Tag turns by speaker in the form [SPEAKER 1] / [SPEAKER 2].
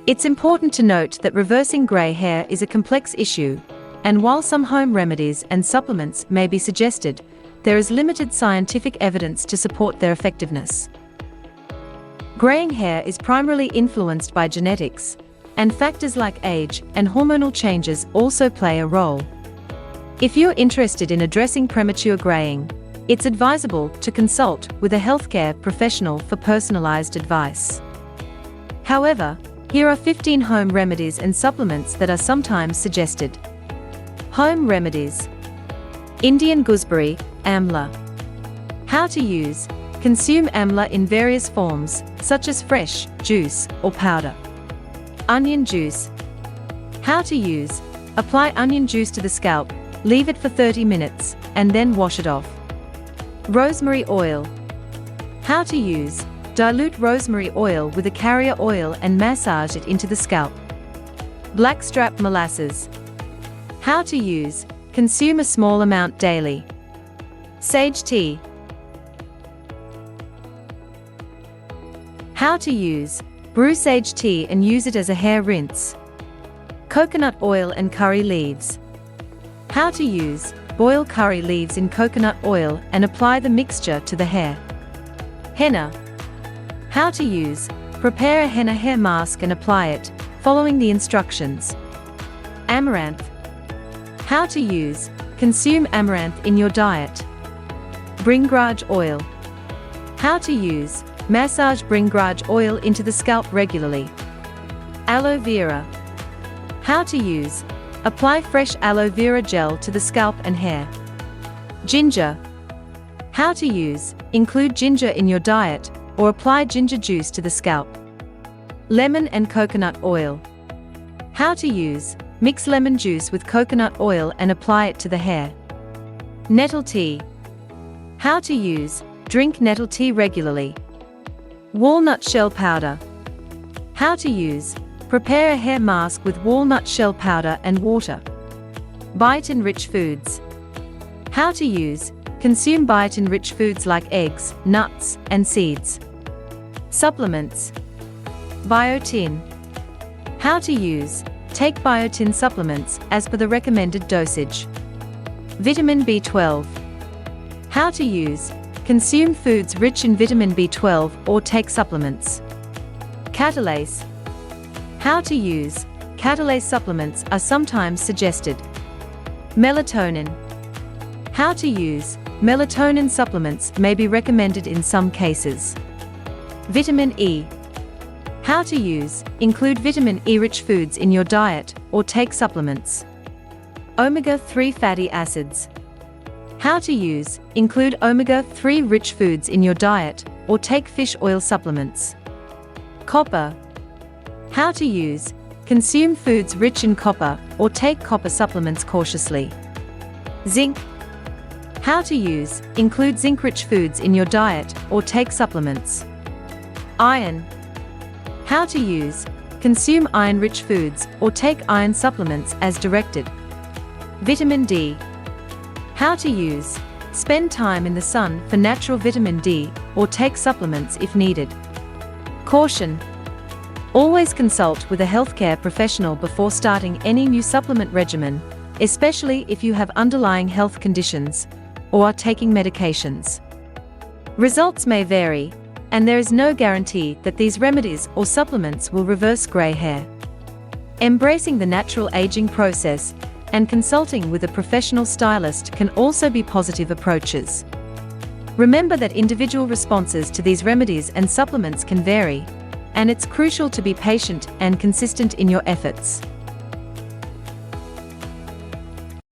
[SPEAKER 1] It's important to note that reversing gray hair is a complex issue, and while some home remedies and supplements may be suggested, there is limited scientific evidence to support their effectiveness. Graying hair is primarily influenced by genetics, and factors like age and hormonal changes also play a role. If you're interested in addressing premature graying, it's advisable to consult with a healthcare professional for personalized advice. However, here are 15 home remedies and supplements that are sometimes suggested. Home remedies. Indian gooseberry, amla. How to use. Consume amla in various forms, such as fresh, juice, or powder. Onion juice. How to use. Apply onion juice to the scalp, leave it for 30 minutes, and then wash it off. Rosemary oil. How to use. Dilute rosemary oil with a carrier oil and massage it into the scalp. Blackstrap molasses. How to use. Consume a small amount daily. Sage tea. How to use. Brew sage tea and use it as a hair rinse. Coconut oil and curry leaves. How to use. Boil curry leaves in coconut oil and apply the mixture to the hair. Henna. How to use. Prepare a henna hair mask and apply it, following the instructions. Amaranth. How to use. Consume amaranth in your diet. Bringraj oil. How to use. Massage bringraj oil into the scalp regularly. Aloe vera. How to use. Apply fresh aloe vera gel to the scalp and hair. Ginger. How to use. Include ginger in your diet, or apply ginger juice to the scalp. Lemon and coconut oil. How to use. Mix lemon juice with coconut oil and apply it to the hair. Nettle tea. How to use. Drink nettle tea regularly. Walnut shell powder. How to use. Prepare a hair mask with walnut shell powder and water. Biotin-rich foods. How to use. Consume biotin-rich foods like eggs, nuts, and seeds. Supplements. Biotin. How to use. Take biotin supplements as per the recommended dosage. Vitamin B12. How to use. Consume foods rich in vitamin B12 or take supplements. Catalase. How to use. Catalase supplements are sometimes suggested. Melatonin. How to use. Melatonin supplements may be recommended in some cases. Vitamin E. How to use. Include vitamin E-rich foods in your diet or take supplements. Omega-3 fatty acids. How to use. Include omega-3 rich foods in your diet or take fish oil supplements. Copper. How to use. Consume foods rich in copper or take copper supplements cautiously. Zinc. How to use. Include zinc-rich foods in your diet or take supplements. Iron. How to use. Consume iron-rich foods or take iron supplements as directed. Vitamin D. How to use. Spend time in the sun for natural vitamin D or take supplements if needed. Caution. Always consult with a healthcare professional before starting any new supplement regimen, especially if you have underlying health conditions or are taking medications. Results may vary, and there is no guarantee that these remedies or supplements will reverse gray hair. Embracing the natural aging process and consulting with a professional stylist can also be positive approaches. Remember that individual responses to these remedies and supplements can vary, and it's crucial to be patient and consistent in your efforts.